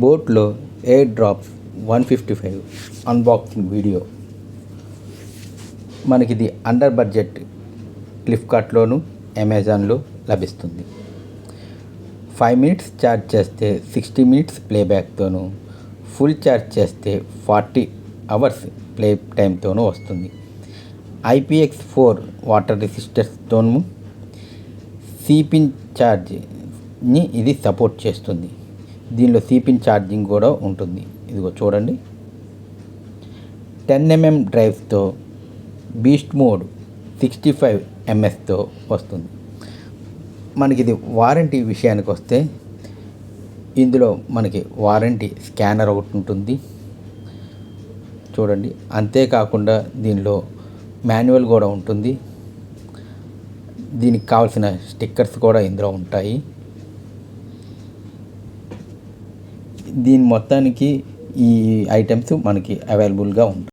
బోట్లో Airdopes 155 unboxing video. మనకిది under budget ఫ్లిప్కార్ట్లోను అమెజాన్లో లభిస్తుంది. 5 minutes ఛార్జ్ చేస్తే 60 minutes ప్లేబ్యాక్తోను, ఫుల్ ఛార్జ్ చేస్తే 40 hours ప్లే టైంతోనూ వస్తుంది. IPX4 వాటర్ రెసిస్టెన్స్తోను సిపిన్ ఛార్జ్ని ఇది సపోర్ట్ చేస్తుంది. దీనిలో సిపిన్ ఛార్జింగ్ కూడా ఉంటుంది. ఇదిగో చూడండి. 10mm డ్రైవ్స్తో బీస్ట్ మోడ్ 65 msతో వస్తుంది. మనకి ఇది వారంటీ విషయానికి వస్తే ఇందులో మనకి వారంటీ స్కానర్ ఒకటి ఉంటుంది చూడండి. అంతేకాకుండా దీనిలో మాన్యువల్ కూడా ఉంటుంది. దీనికి కావాల్సిన స్టిక్కర్స్ కూడా ఇందులో ఉంటాయి. దీని మొత్తానికి ఈ ఐటమ్స్ మనకి అవైలబుల్గా ఉంటాయి.